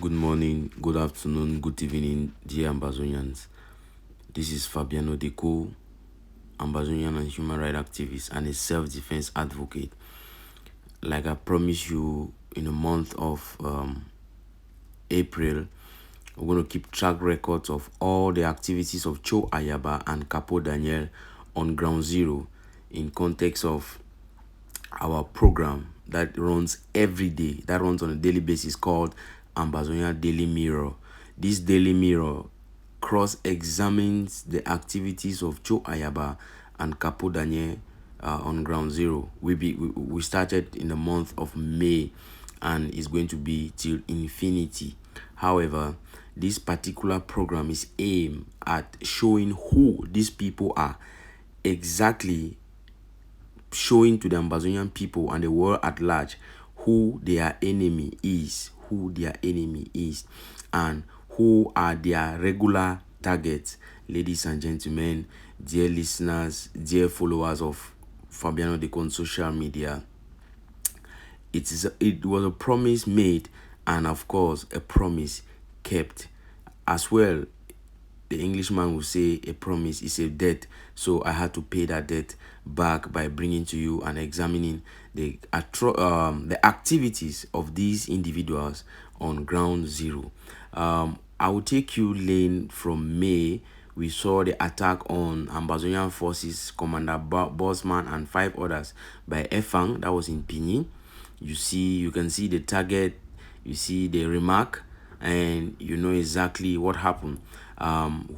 Good morning, good afternoon, good evening, dear Ambazonians. This is Fabiano Deco, Ambazonian and human rights activist and a self-defense advocate. Like I promised you, in the month of April, we're going to keep track records of all the activities of Cho Ayaba and Capo Daniel on Ground Zero in context of our program that runs every day, that runs on a daily basis, called Ambazonia Daily Mirror. This Daily Mirror cross-examines the activities of Cho Ayaba and Capo Daniel on Ground Zero. We started in the month of May and it's going to be till infinity. However, this particular program is aimed at showing who these people are, exactly showing to the Ambazonian people and the world at large who their enemy is, and who are their regular targets. Ladies and gentlemen, dear listeners, dear followers of Fabiano Deco on social media, it was a promise made, and of course a promise kept as well. The Englishman will say a promise is a debt, so I had to pay that debt back by bringing to you and examining the activities of these individuals on Ground Zero. I will take you lane from May. We saw the attack on Ambazonian forces, Commander Bosman and 5 others by Efang. That was in Pini. You can see the target, you see the remark, and you know exactly what happened.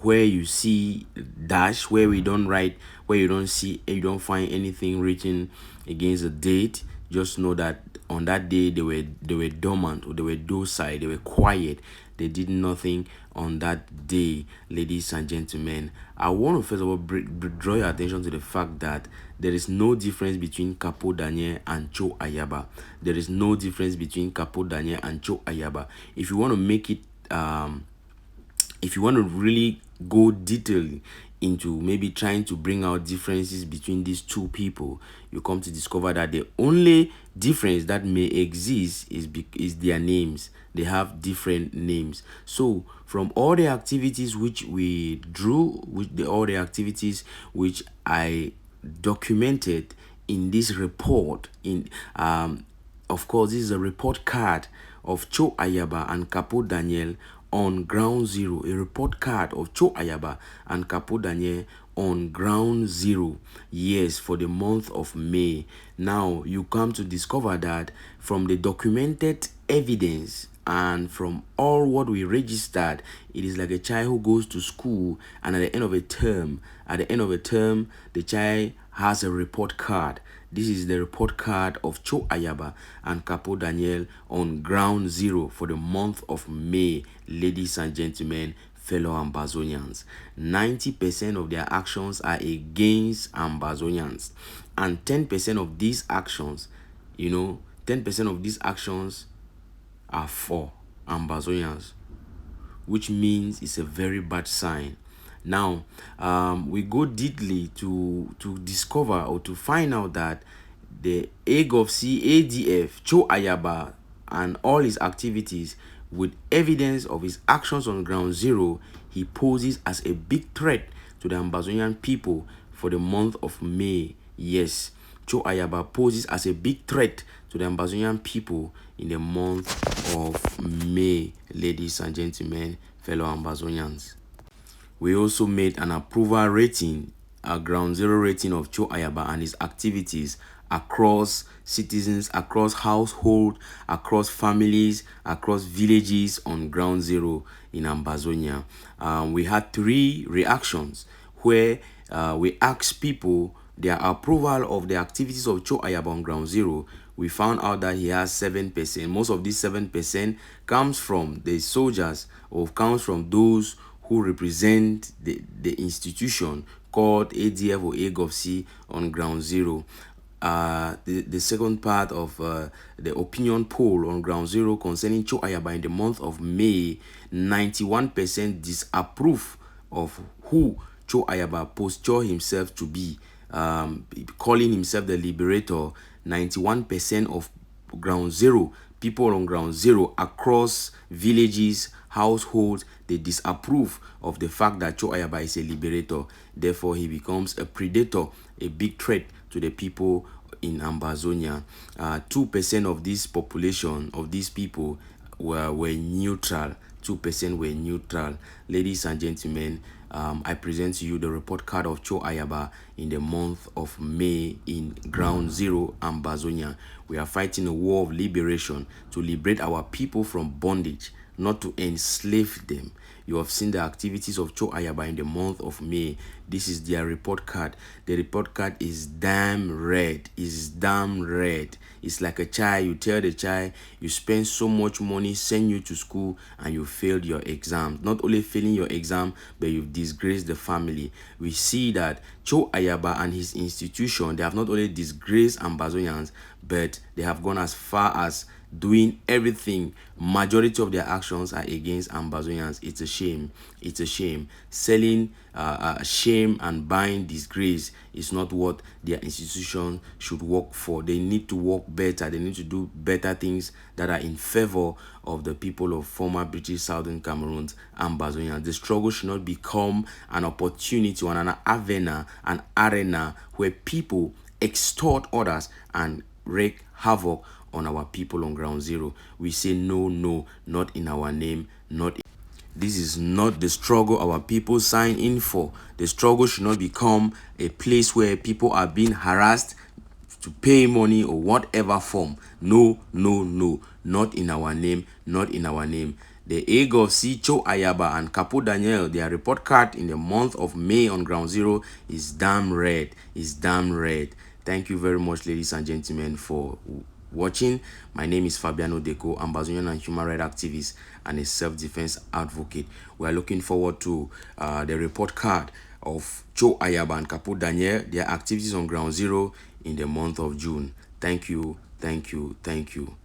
Where you see dash, where we don't write, where you don't find anything written against the date, just know that on that day they were dormant, or they were docile, they were quiet, they did nothing on that day. Ladies and gentlemen, I want to first of all draw your attention to the fact that there is no difference between Capo Daniel and Cho Ayaba. There is no difference between Capo Daniel and Cho Ayaba. If you want to make it if you want to really go detailed into maybe trying to bring out differences between these two people, you come to discover that the only difference that may exist is their names. They have different names. So from all the activities which we drew, all the activities which I documented in this report, of course, this is a report card of Cho Ayaba and Capo Daniel on Ground Zero. A report card of Cho Ayaba and Capo Daniel on Ground Zero. Yes, for the month of May. Now, you come to discover that from the documented evidence and from all what we registered, it is like a child who goes to school, and at the end of a term, the child has a report card. This is the report card of Cho Ayaba and Capo Daniel on Ground Zero for the month of May. Ladies and gentlemen, fellow Ambazonians, 90% of their actions are against Ambazonians, and 10% of these actions, 10% of these actions are for Ambazonians, which means it's a very bad sign. Now, we go deeply to discover or to find out that the AGOVC, ADF, Cho Ayaba, and all his activities, with evidence of his actions on Ground Zero, he poses as a big threat to the Ambazonian people for the month of May. Yes, Cho Ayaba poses as a big threat to the Ambazonian people in the month of May, ladies and gentlemen, fellow Ambazonians. We also made an approval rating, a Ground Zero rating of Cho Ayaba and his activities across citizens, across households, across families, across villages on Ground Zero in Ambazonia. We had 3 reactions where we asked people their approval of the activities of Cho Ayaba on Ground Zero. We found out that he has 7%. Most of this 7% comes from the soldiers, or comes from those who represent the institution called ADF or AGOVC on Ground Zero. The second part of the opinion poll on Ground Zero concerning Cho Ayaba in the month of May, 91% disapprove of who Cho Ayaba postured himself to be, calling himself the liberator. 91% of Ground Zero people on ground zero across villages, households, they disapprove of the fact that Cho Ayaba is a liberator. Therefore, he becomes a predator, a big threat to the people in Ambazonia. 2% of this population, of these people, were neutral. 2% were neutral. Ladies and gentlemen, I present to you the report card of Cho Ayaba in the month of May in Ground Zero, Ambazonia. We are fighting a war of liberation to liberate our people from bondage, not to enslave them. You have seen the activities of Cho Ayaba in the month of May. This is their report card. The report card is damn red. It's damn red. It's like a child. You tell the child you spend so much money, send you to school, and you failed your exam. Not only failing your exam, but you've disgraced the family. We see that Cho Ayaba and his institution, they have not only disgraced Ambazonians, but they have gone as far as doing everything. Majority of their actions are against Ambazonians. It's a shame. It's a shame. Selling shame and buying disgrace is not what their institution should work for. They need to work better. They need to do better things that are in favor of the people of former British Southern Cameroons, Ambazonians. The struggle should not become an opportunity or an arena where people extort others and wreak havoc on our people on ground zero. We say no, no, not in our name, not in. This is not the struggle our people sign in for. The struggle should not become a place where people are being harassed to pay money or whatever form. No, no, no, not in our name, not in our name. The egg of Cho Ayaba and Capo Daniel, their report card in the month of May on ground zero is damn red. Is damn red. Thank you very much, ladies and gentlemen, for watching. My name is Fabiano Deco, Ambazonian and human rights activist and a self-defense advocate. We are looking forward to the report card of Cho Ayaba and Capo Daniel, their activities on ground zero in the month of June. Thank you, thank you, thank you.